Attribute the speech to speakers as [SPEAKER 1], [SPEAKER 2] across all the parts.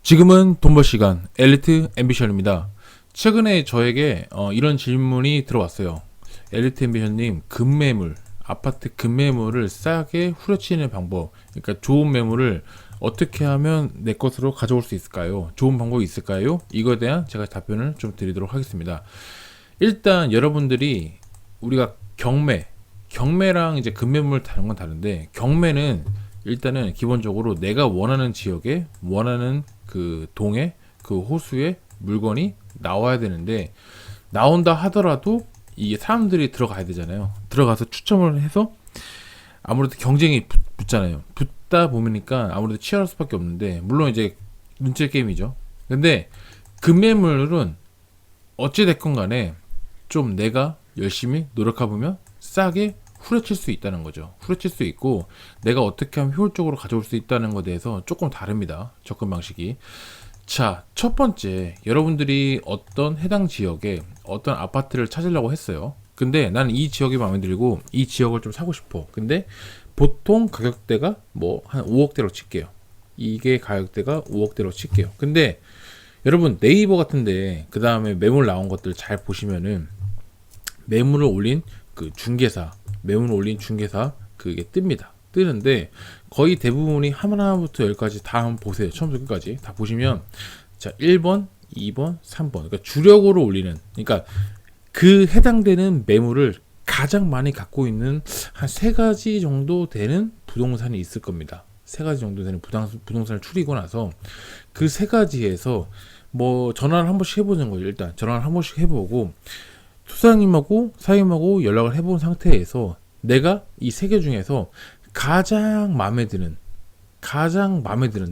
[SPEAKER 1] 지금은 돈 벌 시간 엘리트 앰비션입니다. 최근에 저에게 이런 질문이 들어왔어요. 엘리트 앰비션님, 급매물, 아파트 급매물을 싸게 후려치는 방법, 그러니까 좋은 매물을 어떻게 하면 내 것으로 가져올 수 있을까요? 좋은 방법이 있을까요? 이거에 대한 제가 답변을 좀 드리도록 하겠습니다. 일단 여러분들이 우리가 경매랑 이제 급매물 다른 건 다른데, 경매는 일단은 기본적으로 내가 원하는 지역에 원하는 그 동에 그 호수에 물건이 나와야 되는데, 나온다 하더라도 이게 사람들이 들어가야 되잖아요. 들어가서 추첨을 해서 아무래도 경쟁이 붙잖아요. 붙다 보니까 아무래도 치열할 수밖에 없는데, 물론 이제 눈치 게임이죠. 근데 급매물은 어찌 됐건 간에 좀 내가 열심히 노력해보면 싸게 후려칠 수 있다는 거죠. 후려칠 수 있고, 내가 어떻게 하면 효율적으로 가져올 수 있다는 것에 대해서 조금 다릅니다. 접근 방식이. 자, 첫 번째, 여러분들이 어떤 해당 지역에 어떤 아파트를 찾으려고 했어요. 근데 나는 이 지역이 마음에 들고 이 지역을 좀 사고 싶어. 근데 보통 가격대가 뭐 한 5억대로 칠게요. 이게 가격대가 5억대로 칠게요. 근데 여러분 네이버 같은데 그 다음에 매물 나온 것들 잘 보시면은 매물을 올린 그 중개사, 매물을 올린 중개사 그게 뜹니다. 뜨는데 거의 대부분이 하나부터 열까지 다 한번 보세요. 처음부터 끝까지 다 보시면, 자, 1번, 2번, 3번. 그러니까 주력으로 올리는, 그러니까 그 해당되는 매물을 가장 많이 갖고 있는 한 세 가지 정도 되는 부동산이 있을 겁니다. 세 가지 정도 되는 부동산을 추리고 나서 그 세 가지에서 뭐 전화를 한 번씩 해보는 거죠. 일단 전화를 한 번씩 해보고 소장님하고 사장님하고 연락을 해본 상태에서 내가 이 세 개 중에서 가장 마음에 드는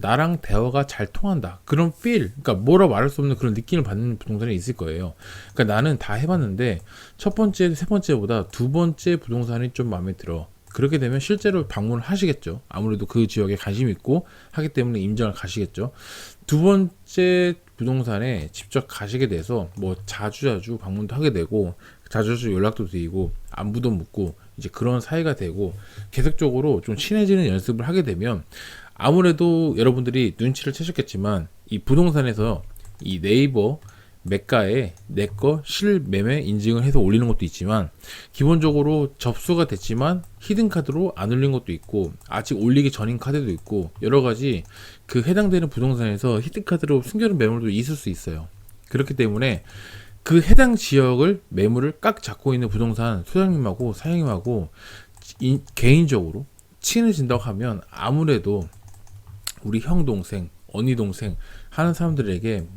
[SPEAKER 1] 나랑 대화가 잘 통한다, 그런 그러니까 뭐라 말할 수 없는 그런 느낌을 받는 부동산이 있을 거예요. 그러니까 나는 다 해봤는데 첫 번째, 세 번째보다 두 번째 부동산이 좀 마음에 들어. 그렇게 되면 실제로 방문을 하시겠죠. 아무래도 그 지역에 관심 있고 하기 때문에 임장을 가시겠죠. 두 번째 부동산에 직접 가시게 돼서 뭐 자주 방문도 하게 되고 자주 연락도 드리고 안부도 묻고 이제 그런 사이가 되고 계속적으로 좀 친해지는 연습을 하게 되면, 아무래도 여러분들이 눈치를 채셨겠지만 이 부동산에서 이 네이버 매가에 내 거 실매매 인증을 해서 올리는 것도 있지만, 기본적으로 접수가 됐지만 히든카드로 안 올린 것도 있고 아직 올리기 전인 카드도 있고, 여러가지 그 해당되는 부동산에서 히든카드로 숨겨놓은 매물도 있을 수 있어요. 그렇기 때문에 그 해당 지역을 매물을 꽉 잡고 있는 부동산 소장님하고 사장님하고 개인적으로 친해진다고 하면, 아무래도 우리 형 동생, 언니 동생 하는 사람들에게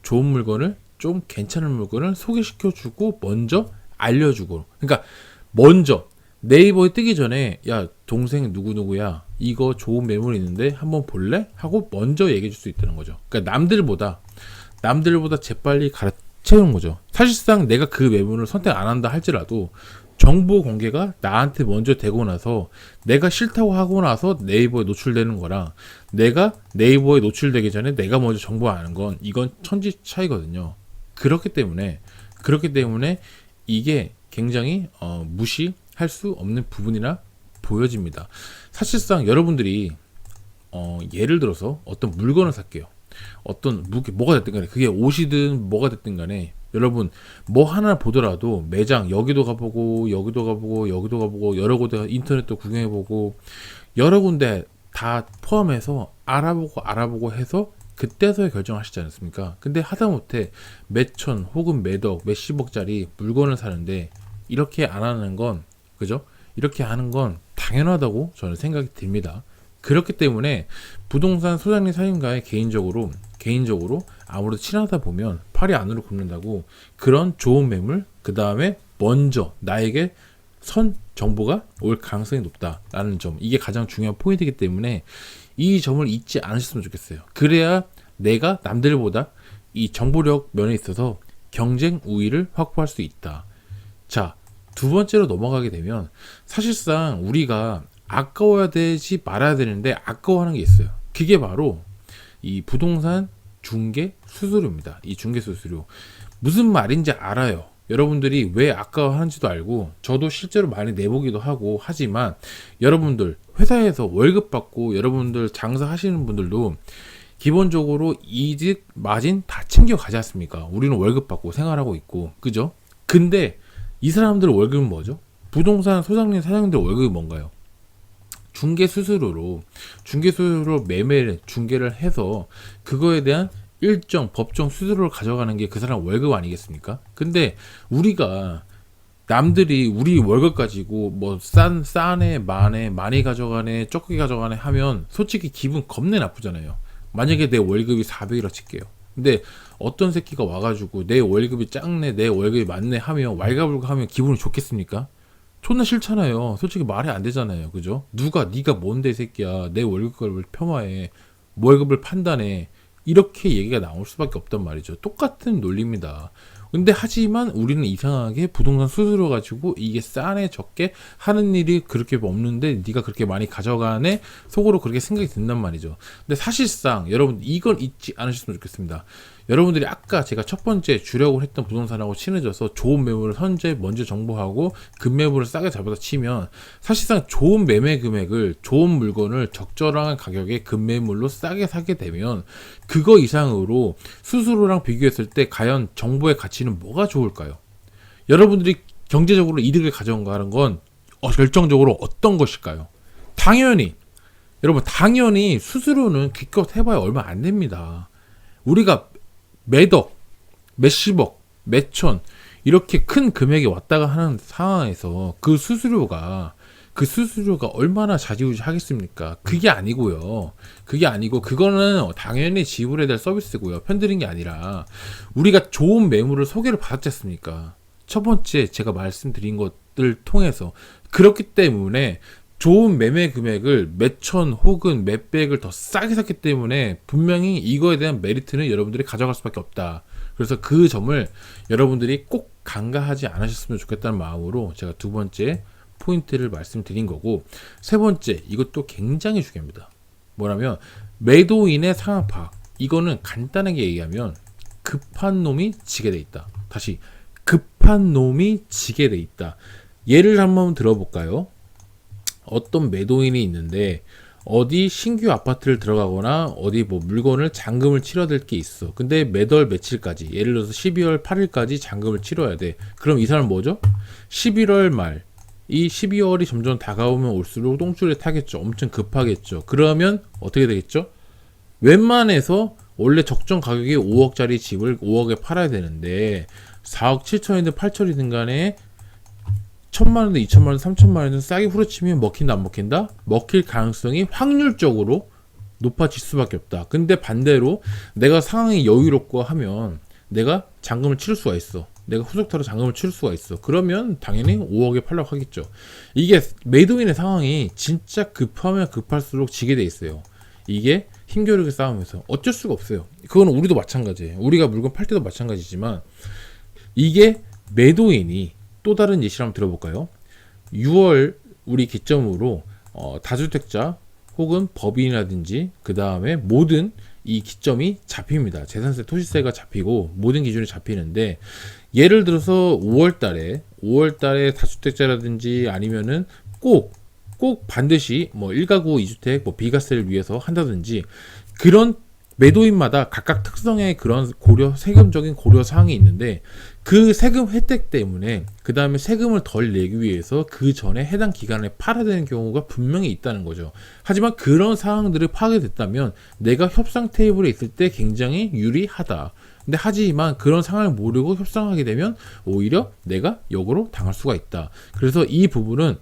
[SPEAKER 1] 좋은 물건을, 좀 괜찮은 물건을 소개시켜주고 먼저 알려주고, 그러니까 먼저 네이버에 뜨기 전에 야 동생 누구누구야 이거 좋은 매물 있는데 한번 볼래? 하고 먼저 얘기해 줄 수 있다는 거죠. 그러니까 남들보다 재빨리 가르쳐주는 거죠. 사실상 내가 그 매물을 선택 안 한다 할지라도 정보 공개가 나한테 먼저 되고 나서 내가 싫다고 하고 나서 네이버에 노출되는 거랑, 내가 네이버에 노출되기 전에 내가 먼저 정보 아는 건, 이건 천지 차이거든요. 그렇기 때문에 이게 굉장히 무시할 수 없는 부분이라 보여집니다. 사실상 여러분들이 예를 들어서 어떤 물건을 살게요. 어떤 뭐가 됐든 간에, 그게 옷이든 뭐가 됐든 간에, 여러분 뭐 하나 보더라도 매장 여기도 가보고 여러 군데 인터넷도 구경해보고 여러 군데 다 포함해서 알아보고 해서 그때서야 결정하시지 않습니까? 근데 하다못해 몇천 혹은 몇억 몇십억짜리 물건을 사는데 이렇게 안 하는 건, 그죠? 이렇게 하는 건 당연하다고 저는 생각이 듭니다. 그렇기 때문에 부동산 소장님 사장님과의 개인적으로 아무래도 친하다 보면 팔이 안으로 굽는다고, 그런 좋은 매물, 그 다음에 먼저 나에게 선 정보가 올 가능성이 높다라는 점, 이게 가장 중요한 포인트이기 때문에 이 점을 잊지 않으셨으면 좋겠어요. 그래야 내가 남들보다 이 정보력 면에 있어서 경쟁 우위를 확보할 수 있다. 자, 두 번째로 넘어가게 되면, 사실상 우리가 아까워야 되지 말아야 되는데 아까워하는 게 있어요. 그게 바로 이 부동산 중개 수수료입니다. 이 중개 수수료 무슨 말인지 알아요. 여러분들이 왜 아까워하는지도 알고, 저도 실제로 많이 내보기도 하고 하지만, 여러분들 회사에서 월급 받고 여러분들 장사하시는 분들도 기본적으로 이득, 마진 다 챙겨 가지 않습니까? 우리는 월급 받고 생활하고 있고, 그죠? 근데 이 사람들 월급은 뭐죠? 부동산 소장님, 사장님들 월급이 뭔가요? 중개 수수료로 매매를 중개를 해서 그거에 대한 일정 법정 수수료를 가져가는 게 그 사람 월급 아니겠습니까? 근데 우리가 남들이 우리 월급 가지고 뭐 싸네 마네 많이 가져가네 적게 가져가네 하면 솔직히 기분 겁내 나쁘잖아요. 만약에 내 월급이 400이라 칠게요. 근데 어떤 새끼가 와가지고 내 월급이 작네 내 월급이 많네 하면 왈가불가하면 기분이 좋겠습니까? 존나 싫잖아요. 솔직히 말이 안 되잖아요. 그죠? 네가 뭔데 이 새끼야. 내 월급을 폄하해. 월급을 판단해. 이렇게 얘기가 나올 수밖에 없단 말이죠. 똑같은 논리입니다. 근데 하지만 우리는 이상하게 부동산 수수료 가지고 이게 싸네 적게 하는 일이 그렇게 없는데 네가 그렇게 많이 가져가네 속으로 그렇게 생각이 든단 말이죠. 근데 사실상 여러분 이건 잊지 않으셨으면 좋겠습니다. 여러분들이 아까 제가 첫 번째 주려고 했던 부동산하고 친해져서 좋은 매물을 현재 먼저 정보하고 급매물을 싸게 잡아서 치면 사실상 좋은 매매 금액을 좋은 물건을 적절한 가격에 급매물로 싸게 사게 되면 그거 이상으로 수수료랑 비교했을 때 과연 정보의 가치는 뭐가 좋을까요? 여러분들이 경제적으로 이득을 가져가는 건 결정적으로 어떤 것일까요? 당연히 수수료는 기껏 해봐야 얼마 안 됩니다. 우리가 몇억, 몇십억, 몇천 이렇게 큰 금액이 왔다가 하는 상황에서 그 수수료가 얼마나 좌지우지 하겠습니까? 그게 아니고요. 그거는 당연히 지불해야 될 서비스고요. 편드는 게 아니라 우리가 좋은 매물을 소개를 받았지 않습니까? 첫 번째 제가 말씀드린 것들 통해서 그렇기 때문에 좋은 매매 금액을 몇천 혹은 몇백을 더 싸게 샀기 때문에 분명히 이거에 대한 메리트는 여러분들이 가져갈 수밖에 없다. 그래서 그 점을 여러분들이 꼭 간과하지 않으셨으면 좋겠다는 마음으로 제가 두 번째 포인트를 말씀드린 거고, 세 번째 이것도 굉장히 중요합니다. 뭐라면 매도인의 상황 파악. 이거는 간단하게 얘기하면 급한 놈이 지게 돼 있다. 다시 급한 놈이 지게 돼 있다. 예를 한번 들어볼까요? 어떤 매도인이 있는데 어디 신규 아파트를 들어가거나 어디 뭐 물건을 잔금을 치러야 될 게 있어. 근데 몇 월 며칠까지, 예를 들어서 12월 8일까지 잔금을 치러야 돼. 그럼 이 사람 뭐죠? 11월 말, 이 12월이 점점 다가오면 올수록 똥줄에 타겠죠. 엄청 급하겠죠. 그러면 어떻게 되겠죠? 웬만해서 원래 적정 가격이 5억짜리 집을 5억에 팔아야 되는데 4억 7천이든 8천이든 간에 1,000만원이든 2,000만원, 3,000만원이든 싸게 후려치면 먹힌다 안 먹힌다? 먹힐 가능성이 확률적으로 높아질 수밖에 없다. 근데 반대로 내가 상황이 여유롭고 하면 내가 잔금을 치를 수가 있어. 내가 후속타로 잔금을 치를 수가 있어. 그러면 당연히 5억에 팔려고 하겠죠. 이게 매도인의 상황이 진짜 급하면 급할수록 지게 돼 있어요. 이게 힘겨루게 싸우면서 어쩔 수가 없어요. 그건 우리도 마찬가지예요. 우리가 물건 팔 때도 마찬가지지만 이게 매도인이 또 다른 예시를 한번 들어볼까요? 6월 우리 기점으로 다주택자 혹은 법인이라든지 그 다음에 모든 이 기점이 잡힙니다. 재산세, 토지세가 잡히고 모든 기준이 잡히는데 예를 들어서 5월달에 다주택자라든지 아니면은 꼭 반드시 뭐 1가구 2주택 뭐 비과세를 위해서 한다든지 그런 매도인마다 각각 특성의 그런 세금적인 고려 사항이 있는데 그 세금 혜택 때문에 그 다음에 세금을 덜 내기 위해서 그 전에 해당 기간에 팔아야 되는 경우가 분명히 있다는 거죠. 하지만 그런 상황들을 파악됐다면 내가 협상 테이블에 있을 때 굉장히 유리하다. 근데 하지만 그런 상황을 모르고 협상하게 되면 오히려 내가 역으로 당할 수가 있다. 그래서 이 부분은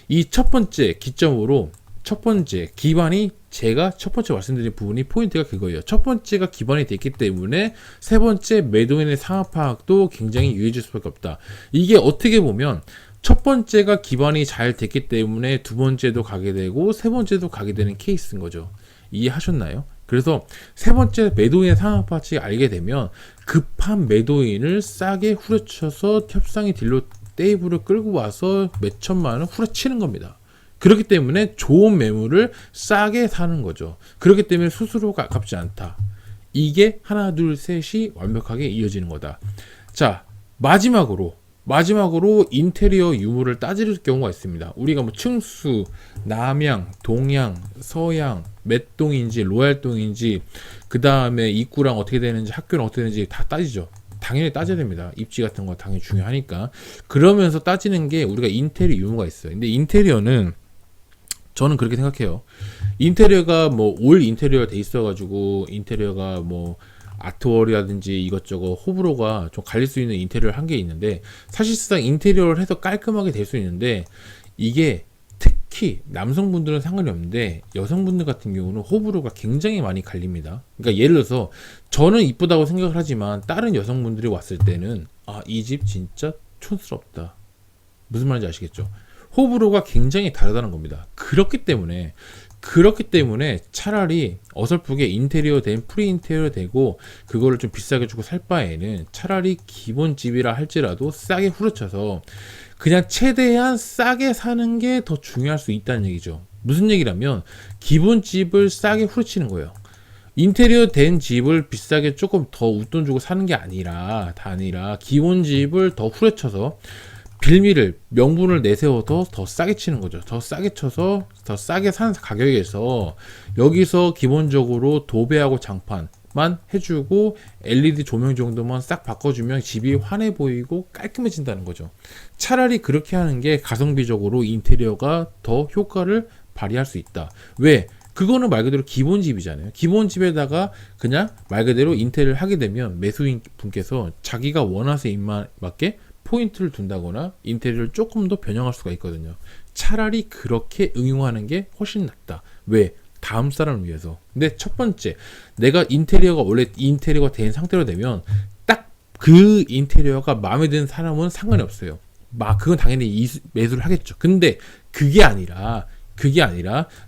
[SPEAKER 1] 이 첫 번째 기점으로 첫 번째 기반이 제가 첫 번째 말씀드린 부분이 포인트가 그거예요. 첫 번째가 기반이 됐기 때문에 세 번째 매도인의 상황 파악도 굉장히 유해질 수밖에 없다. 이게 어떻게 보면 첫 번째가 기반이 잘 됐기 때문에 두 번째도 가게 되고 세 번째도 가게 되는 케이스인 거죠. 이해하셨나요? 그래서 세 번째 매도인의 상황 파악을 알게 되면 급한 매도인을 싸게 후려쳐서 협상의 딜로 테이블을 끌고 와서 몇 천만 원 후려치는 겁니다. 그렇기 때문에 좋은 매물을 싸게 사는 거죠. 그렇기 때문에 수수료가 아깝지 않다. 이게 하나 둘 셋이 완벽하게 이어지는 거다. 자, 마지막으로 인테리어 유무를 따질 경우가 있습니다. 우리가 뭐 층수, 남향, 동향, 서향, 몇 동인지 로얄 동인지 그 다음에 입구랑 어떻게 되는지 학교랑 어떻게 되는지 다 따지죠. 당연히 따져야 됩니다. 입지 같은 거 당연히 중요하니까. 그러면서 따지는 게 우리가 인테리어 유무가 있어요. 근데 인테리어는 저는 그렇게 생각해요. 인테리어가 뭐 올 인테리어가 돼 있어가지고 인테리어가 뭐 아트월이라든지 이것저것 호불호가 좀 갈릴 수 있는 인테리어를 한 게 있는데, 사실상 인테리어를 해서 깔끔하게 될 수 있는데 이게 특히 남성분들은 상관이 없는데 여성분들 같은 경우는 호불호가 굉장히 많이 갈립니다. 그러니까 예를 들어서 저는 이쁘다고 생각을 하지만 다른 여성분들이 왔을 때는 아, 이 집 진짜 촌스럽다. 무슨 말인지 아시겠죠? 호불호가 굉장히 다르다는 겁니다. 그렇기 때문에 차라리 어설프게 인테리어 된 프리 인테리어 되고 그거를 좀 비싸게 주고 살 바에는 차라리 기본 집이라 할지라도 싸게 후려쳐서 그냥 최대한 싸게 사는 게 더 중요할 수 있다는 얘기죠. 무슨 얘기라면 기본 집을 싸게 후려치는 거예요. 인테리어 된 집을 비싸게 조금 더 웃돈 주고 사는 게 아니라 기본 집을 더 후려쳐서 빌미를 명분을 내세워서 더 싸게 치는 거죠. 더 싸게 쳐서 더 싸게 산 가격에서 여기서 기본적으로 도배하고 장판만 해주고 LED 조명 정도만 싹 바꿔주면 집이 환해 보이고 깔끔해진다는 거죠. 차라리 그렇게 하는 게 가성비적으로 인테리어가 더 효과를 발휘할 수 있다. 왜? 그거는 말 그대로 기본 집이잖아요. 기본 집에다가 그냥 말 그대로 인테리어를 하게 되면 매수인 분께서 자기가 원하는 입맛에 포인트를 둔다거나 인테리어를 조금 더 변형할 수가 있거든요. 차라리 그렇게 응용하는 게 훨씬 낫다. 왜? 다음 사람을 위해서. 근데 첫 번째, 내가 인테리어가 원래 인테리어가 된 상태로 되면 딱 그 인테리어가 마음에 드는 사람은 상관이 없어요. 그건 당연히 매수를 하겠죠. 근데 그게 아니라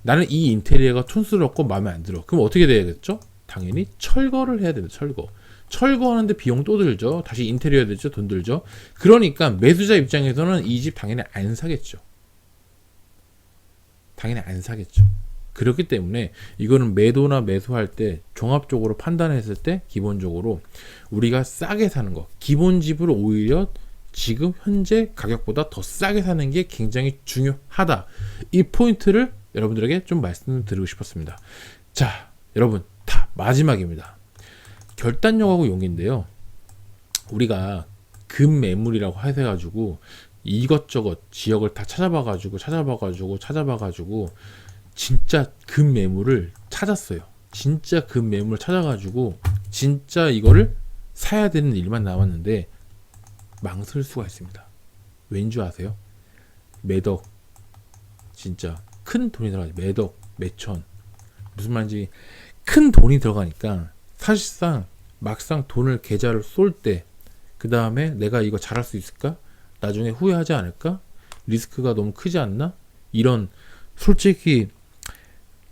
[SPEAKER 1] 나는 이 인테리어가 촌스럽고 마음에 안 들어. 그럼 어떻게 돼야겠죠? 당연히 철거를 해야 됩니다. 철거하는데 비용 또 들죠. 다시 인테리어 들죠. 돈 들죠. 그러니까 매수자 입장에서는 이 집 당연히 안 사겠죠. 그렇기 때문에 이거는 매도나 매수할 때 종합적으로 판단했을 때 기본적으로 우리가 싸게 사는 거, 기본 집을 오히려 지금 현재 가격보다 더 싸게 사는 게 굉장히 중요하다. 이 포인트를 여러분들에게 좀 말씀드리고 싶었습니다. 자, 여러분, 다 마지막입니다. 결단력하고 용기인데요. 우리가 금매물이라고 해가지고 이것저것 지역을 다 찾아봐가지고 진짜 금매물을 찾았어요. 진짜 금매물을 찾아가지고 진짜 이거를 사야 되는 일만 남았는데 망설 수가 있습니다. 왠지 아세요? 매덕, 진짜 큰 돈이 들어가죠. 매덕, 매천. 무슨 말인지 큰 돈이 들어가니까 사실상 막상 돈을 계좌를 쏠 때 그 다음에 내가 이거 잘할 수 있을까? 나중에 후회하지 않을까? 리스크가 너무 크지 않나? 이런 솔직히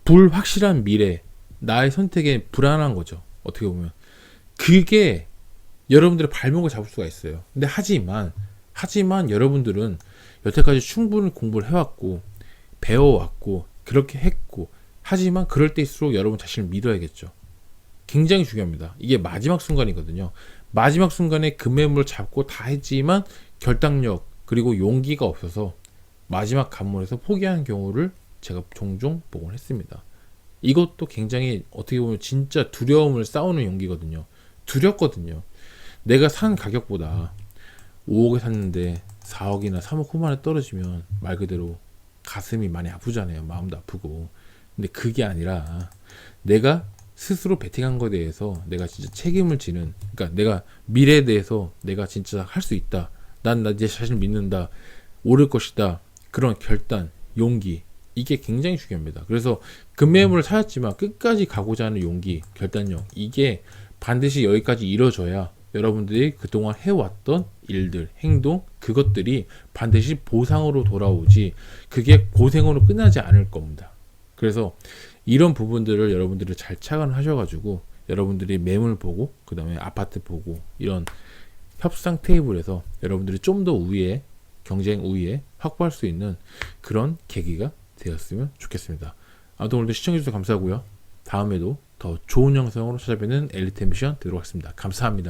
[SPEAKER 1] 불확실한 미래, 나의 선택에 불안한 거죠. 어떻게 보면 그게 여러분들의 발목을 잡을 수가 있어요. 근데 하지만 여러분들은 여태까지 충분히 공부를 해왔고 배워왔고 그렇게 했고, 하지만 그럴 때일수록 여러분 자신을 믿어야겠죠. 굉장히 중요합니다. 이게 마지막 순간이거든요. 마지막 순간에 금매물을 잡고 다 했지만 결단력 그리고 용기가 없어서 마지막 관문에서 포기하는 경우를 제가 종종 보곤 했습니다. 이것도 굉장히 어떻게 보면 진짜 두려움을 싸우는 용기거든요. 두렵거든요. 내가 산 가격보다 5억에 샀는데 4억이나 3억 후반에 떨어지면 말 그대로 가슴이 많이 아프잖아요. 마음도 아프고. 근데 그게 아니라 내가 스스로 베팅한 거에 대해서 내가 진짜 책임을 지는, 그러니까 내가 미래에 대해서 내가 진짜 할 수 있다. 난 내 자신을 믿는다. 오를 것이다. 그런 결단, 용기, 이게 굉장히 중요합니다. 그래서 금매물을 찾았지만 끝까지 가고자 하는 용기, 결단력, 이게 반드시 여기까지 이뤄져야 여러분들이 그동안 해왔던 일들, 행동, 그것들이 반드시 보상으로 돌아오지 그게 고생으로 끝나지 않을 겁니다. 그래서 이런 부분들을 여러분들이 잘 착안을 하셔가지고 여러분들이 매물 보고 그 다음에 아파트 보고 이런 협상 테이블에서 여러분들이 좀 더 우위에, 경쟁 우위에 확보할 수 있는 그런 계기가 되었으면 좋겠습니다. 아무튼 오늘도 시청해주셔서 감사하고요. 다음에도 더 좋은 영상으로 찾아뵙는 엘리트 앰비션 되도록 하겠습니다. 감사합니다.